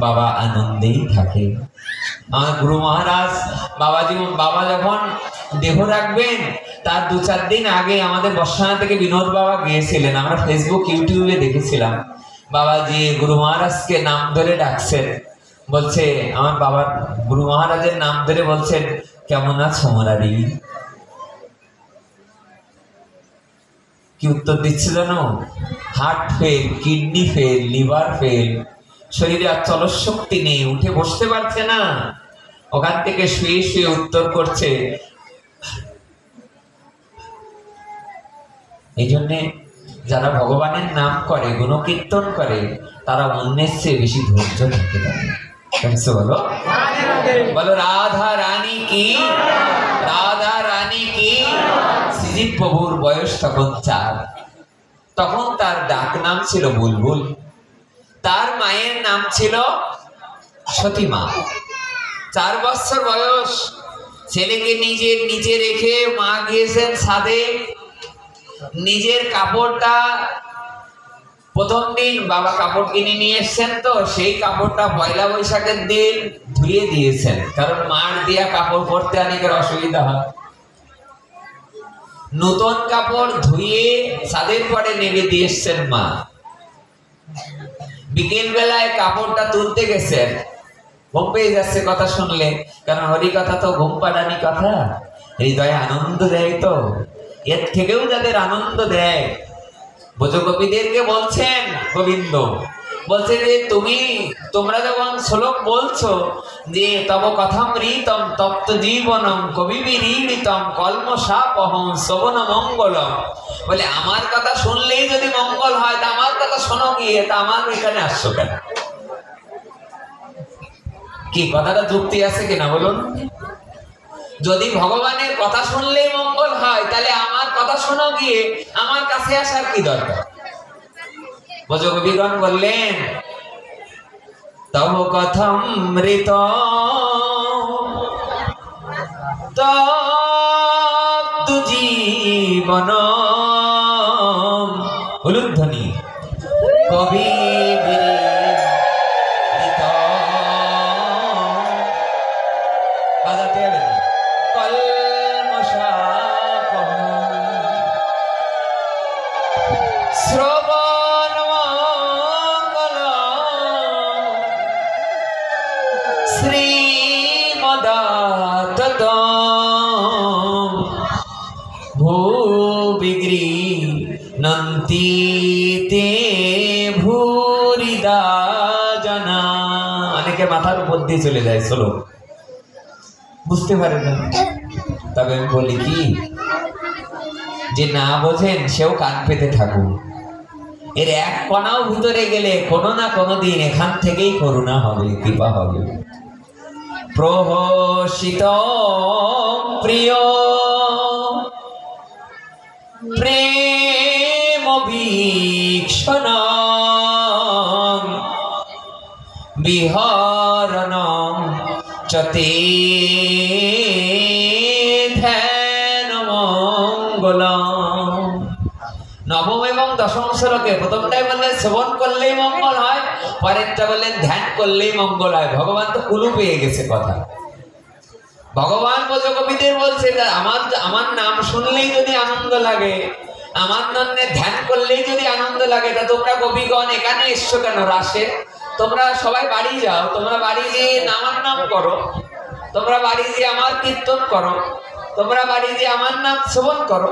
বাবা আনন্দেই থাকে। আমার গুরু মহারাজ বাবা যখন দেহ রাখবেন তার 2-4 দিন আগে আমাদের বর্ষানা থেকে বিনোদ বাবা গিয়েছিলেন, আমরা ফেসবুক ইউটিউবে দেখেছিলাম। বাবাজি গুরু মহারাজকে নাম ধরে ডাকছেন, বলছে আমার বাবার গুরু মহারাজের নাম ধরে বলছেন, কেমন আছো মোরারি? কি উত্তর দিচ্ছে জানো? Heart fail, kidney fail, liver fail, শরীরে আর চলৎ শক্তি নেই, উঠে বসতে পারছে না। ওখান থেকে শুয়ে শুয়ে উত্তর করছে। এই জন্যে যারা ভগবানের নাম করে, গুণকীর্তন করে, তারা অন্যের চেয়ে বেশি ধৈর্য থাকতে পারে। বলো বলো রাধা রানী কি, রাধা রানী কি। শ্রীজীব প্রভুর বয়স তখন 4। তখন তার ডাক নাম ছিল বুলবুল। তার মায়ের নাম ছিল সতীমা। 4 বছর বয়স। ছেলেকে নিজের নিচে রেখে মা গিয়েছেন ছাদে। নিজের কাপড়টা প্রথম দিন বাবা কাপড় কিনে নিয়ে এসছেন, তো সেই কাপড়টা পয়লা বৈশাখের দিন ধুয়ে দিয়েছেন, কারণ মার দিয়া কাপড় পরতে অনেকের অসুবিধা হয়। নতুন কাপড় ধুয়ে ছাদের পরে নেমে দিয়ে এসছেন মা। বিকেল বেলায় কাপড়টা তুলতে গেছেন, ঘুম পেয়ে যাচ্ছে কথা শুনলে, কারণ হরি কথা তো ঘুম পাড়ানি কথা, হৃদয়ে আনন্দ দেয়। তো এর থেকেও যাদের আনন্দ দেয়, ব্রজগোপীদেরকে বলছেন গোবিন্দ, বলছে যে তোমরা যখন শ্লোক বলছো যে তব কথামৃতম তপ্ত জীবনম কবিবিরীড়িতম কল্মষাপহং শ্রবণ মঙ্গলম, বলে আমার কথা শুনলেই যদি মঙ্গল হয় তা আমার কথা শোনো গিয়ে, তা আমার এখানে আসছো কেন? কি কথাটা যুক্তি আছে কিনা বলুন? যদি ভগবানের কথা শুনলেই মঙ্গল হয়, তাহলে আমার কথা শোনো গিয়ে আমার কাছে আসার কি দরকার? ব্রজগোপীগণ বললেন, তব কথামৃত তপ্ত জীবন উলুধ্বনি কবি শ্রবণ মঙ্গল শ্রীমদাতত ভূবিগৃহন্তি তে ভূরিদা জানা। অনেকে মাথার উপর দিয়ে চলে যায়, চলো বুঝতে পারে না। তবে আমি বলি কি, যে না বোঝেন সেও কান পেতে থাকুন। এর এক কণাও ভিতরে গেলে কোনো না কোনো দিন এখান থেকেই করুণা হবে, কৃপা হবে। প্রহসিত প্রিয় প্রেম বীক্ষণ বিহরণ চতে ধ্যান মঙ্গলম। নবম এবং দশম শ্লোকে প্রথমটাই বললেন শ্রবণ করলেই মঙ্গল হয়, পরেরটা বললেন ধ্যান করলেই মঙ্গল হয়। ভগবান তো কুলু পেয়ে গেছে কথা। ভগবান ব্রজগোপীদের বলছে আমার নাম শুনলেই যদি আনন্দ লাগে, আমার নামে ধ্যান করলেই যদি আনন্দ লাগে, তা তোমরা গোপীগণ এখানে এসছো কেন রাসে? তোমরা সবাই বাড়ি যাও, তোমরা বাড়ি গিয়ে আমার নাম করো, তোমরা বাড়ি গিয়ে আমার কীর্তন করো, তোমরা বাড়ি গিয়ে আমার নাম শ্রবণ করো।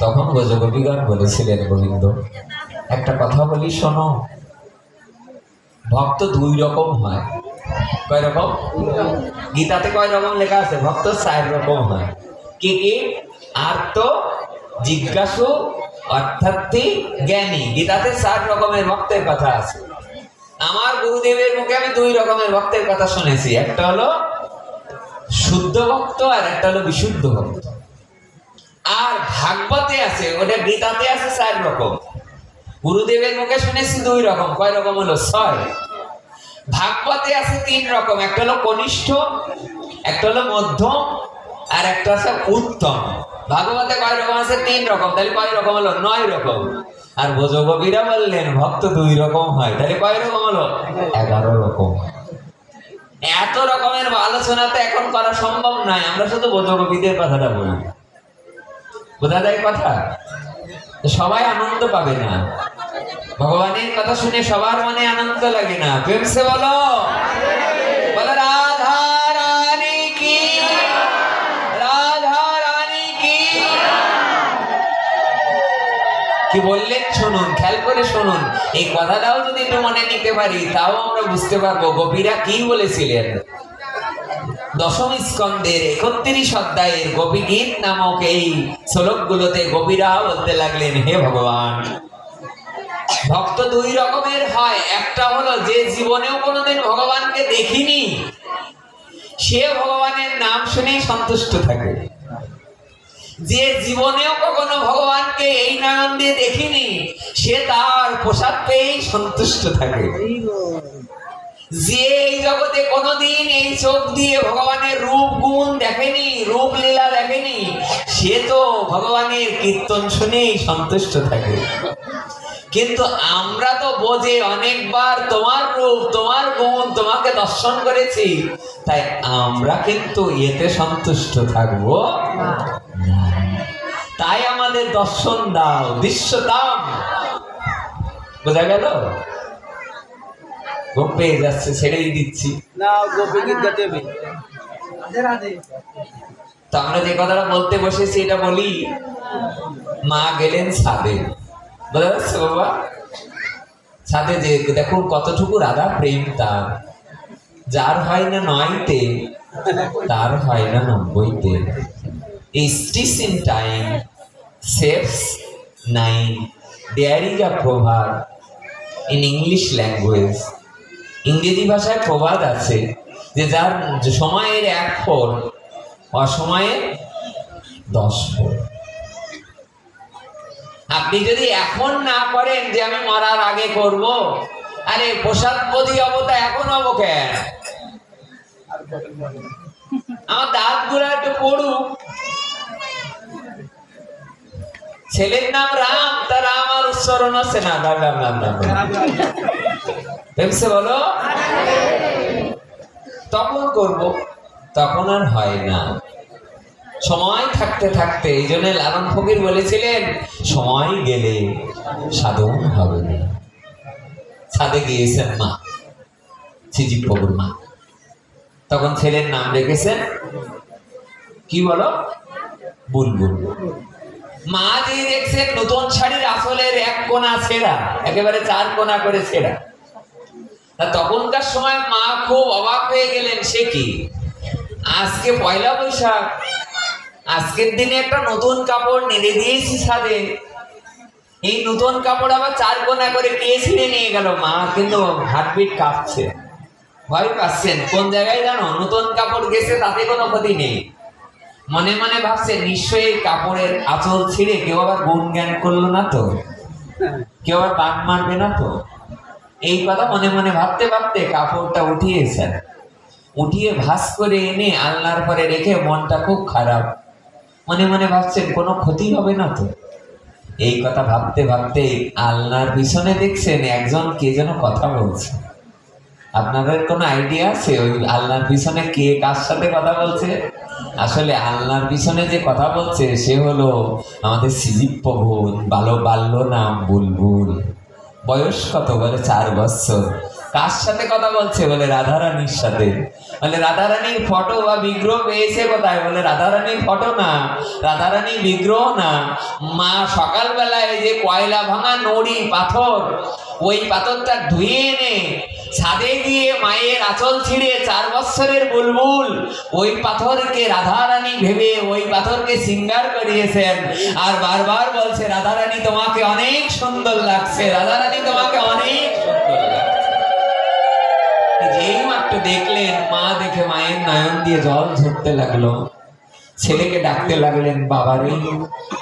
তখন ব্রজগোপীগণ বলেছিলেন, গোবিন্দ একটা কথা বলি শোনো, ভক্ত 2 রকম হয়। কয় রকম? গীতাতে কয় রকম লেখা আছে? ভক্ত 4 রকম হয়। কে কে? আর্ত, জিজ্ঞাসু, অর্থার্থী, জ্ঞানী। গীতাতে 4 রকমের ভক্তের কথা আছে। আমার গুরুদেবের মুখে আমি 2 রকমের ভক্তের কথা শুনেছি, একটা হলো শুদ্ধ ভক্ত আর একটা হলো বিশুদ্ধ ভক্ত। আর ভাগবতে আছে, ওটা গীতাতে আছে 4 রকম। গুরুদেবের মুখে শুনেছি 2 রকম। কয় রকম হলো? 6। ভাগবতে আছে 3 রকম, একটা হলো কনিষ্ঠ, একটা হলো মধ্যম, আর একটা আছে উত্তম। ভাগবতে কয় রকম আছে? 3 রকম। তাহলে কয় রকম হলো? 9 রকম। আর ব্রজগোপীরা বললেন ভক্ত 2 রকম হয়, তাহলে কয় রকম হলো? 11 রকম। এত রকমের আলোচনা তো এখন করা সম্ভব নয়, আমরা শুধু ব্রজগোপীদের কথাটা বলি। বোঝা যায় কথা? সবাই আনন্দ পাবে না, ভগবানের কথা শুনে সবার মনে আনন্দ লাগে না। প্রেমসে বলো, বলো রাধা রানী কি, রাধা রানী কি। কি বললেন শুনুন, খেয়াল করে শুনুন। এই কথাটাও যদি একটু মনে নিতে পারি তাও আমরা বুঝতে পারবো গোপীরা কি বলেছিলেন। দশম স্কন্ধের 31 অধ্যায়ের গোপী গীত নামক এই শ্লোকগুলোতে গোপীরা বলতে লাগলেন, হে ভগবান, ভক্ত 2 রকমের হয়। একটা হলো যে জীবনেও কোনোদিন ভগবানকে দেখিনি, সে ভগবানের নাম শুনেই সন্তুষ্ট থাকে। যে জীবনেও কখনো ভগবানকে এই নয়ন দিয়ে দেখিনি, সে তার প্রসাদ পেয়েই সন্তুষ্ট থাকে। যে এই জগতে কোনোদিন এই চোখ দিয়ে ভগবানের রূপ গুণ দেখেনি, রূপ লীলা দেখেনি, সে তো ভগবানের কীর্তন শুনেই সন্তুষ্ট থাকে। কিন্তু আমরা তো বোঝে অনেকবার তোমার রূপ, তোমার গুণ, তোমাকে দর্শন করেছি, তাই আমরা কিন্তু এতে সন্তুষ্ট থাকবো না। তাই আমাদের দর্শন দাও, দৃশ্য দাও। বোঝা গেল? ঘুম পেয়ে যাচ্ছে, ছেড়েই দিচ্ছি না। তো আমরা যে কথাটা বলতে বসেছি এটা বলি। মা গেলেন ছাদে, বোঝা যাচ্ছে বাবা? ছাদে যে দেখুন কতটুকু রাধা প্রেম তার। যার হয় না 9তে, তার হয় না 90তে। Is in time saves 9. There is a proverb in English language. ইংরেজি ভাষায় প্রবাদ আছে যে যার সময়ের 1 ফোর, অসময়ে 10 ফোর। আপনি যদি এখন না করেন যে আমি মরার আগে করব, আরে প্রসাদ বোধি অবতা এখন হবো কেন? আমার দাঁত গুলা একটু পড়ুক। ছেলের নাম রাম, তার রাম আর উচ্চারণ আছে না, রাম রাম রাম ভেবছে বলো, তখন করব, তখন আর হয় না। সময় থাকতে থাকতে, এই জন্য লালন ফকির বলেছিলেন সময় গেলে সাধন হবে না। ছাদে গিয়েছেন মা, শ্রীজীব প্রভুর মা, তখন ছেলের নাম রেখেছেন কি বলো? বুলবুল। মা যে দেখছেন নতুন শাড়ির আসলের 1 কোনা ছেঁড়া, একেবারে 4 কোনা করে ছেঁড়া। তখনকার সময় মা খুব অবাক হয়ে গেলেন, সে কি আজকে পয়লা বৈশাখ, আজকের দিনে একটা নতুন কাপড় নেড়ে দিয়েছি ছাদে, এই নতুন কাপড় আবার 4 কোনা করে কে ছিঁড়ে নিয়ে গেল? মা কিন্তু হার্টবিট কাঁপছে, ভয় পাচ্ছেন। কোন জায়গায় জানো? নতুন কাপড় গেছে, তাতে কোনো ক্ষতি নেই। মনে মনে ভাবছে নিশ্চয়ই কাপড়ের আঁচল ছিঁড়ে কেউ আবার গুণ জ্ঞান করলো না তো, কেউ আবার বাদ মারবে না তো। এই কথা মনে মনে ভাবতে ভাবতে কাপড়টা উঠিয়েছেন, উঠিয়ে ভাঁজ করে এনে আলনার পরে রেখে মনটা খুব খারাপ, মনে মনে ভাবছেন কোনো ক্ষতি হবে না তো। এই কথা ভাবতে ভাবতে আলনার পিছনে দেখছেন একজন কে যেন কথা বলছে। আপনাদের কোনো আইডিয়া আছে ওই আলনার পিছনে কে কার সাথে কথা বলছে? আসলে আলনার পিছনে যে কথা বলছে সে হলো আমাদের শ্রীজীব প্রভুর বাল্য নাম বুলবুল। বয়স কত? বলে 4 বছর। কার সাথে কথা বলছে? বলে রাধারানীর সাথে। বলে রাধারানীর ফটো বা বিগ্রহ পেয়েছে কোথায়? বলে রাধারানীর ফটো না, রাধারানীর বিগ্রহ না, মা সকালবেলায় যে কয়লা ভাঙা নড়ি পাথর, ওই পাথরটা ধুয়ে এনে ছাদে গিয়ে মায়ের আঁচল ছিঁড়ে 4 বছরের বুলবুল ওই পাথরকে রাধারানী ভেবে ওই পাথরকে সিঙ্গার করিয়েছেন। আর বারবার বলছে রাধারানী তোমাকে অনেক সুন্দর লাগছে, রাধারানী তোমাকে অনেক সুন্দর লাগছে। যেই মাত্র দেখলেন, মা দেখে মায়ের নয়ন দিয়ে জল ঝরতে লাগলো। ছেলেকে ডাকতে লাগলেন, বাবারে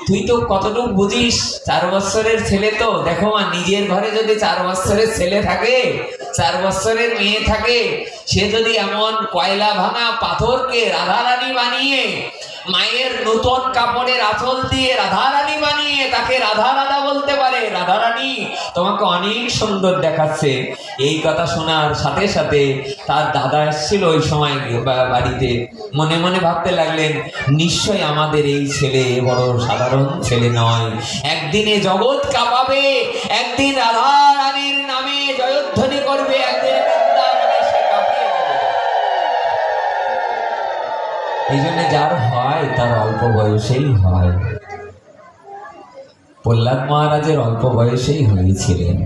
তুই তো কতটুকু বুঝিস, 4 বছরের ছেলে তো। দেখো মা, নিজের ঘরে যদি 4 বছরের ছেলে থাকে, 4 বছরের মেয়ে থাকে, সে যদি এমন কয়লা ভাঙা পাথরকে রাধারানী বানিয়ে মায়ের নতুন কাপড়ের আঁচল দিয়ে রাধারানী বানিয়ে তাকে রাধা রাধা বলতে পারে। রাধারানী তোমাকে অনেক সুন্দর দেখাচ্ছে। এই কথা শোনার সাথে সাথে তার দাদা এসেছিল ওই সময় বাড়িতে, মনে মনে ভাবতে লাগলেন নিশ্চয় আমাদের এই ছেলে বড় সাধারণ ছেলে নয়, একদিনে জগৎ কাঁপাবে, একদিন রাধারানীর নামে জয়ধ্বনি করবে, একদিন এই জন্য যার হয় তার অল্প বয়সেই হয়। প্রহ্লাদ মহারাজের অল্প বয়সেই হয়েছিলেন।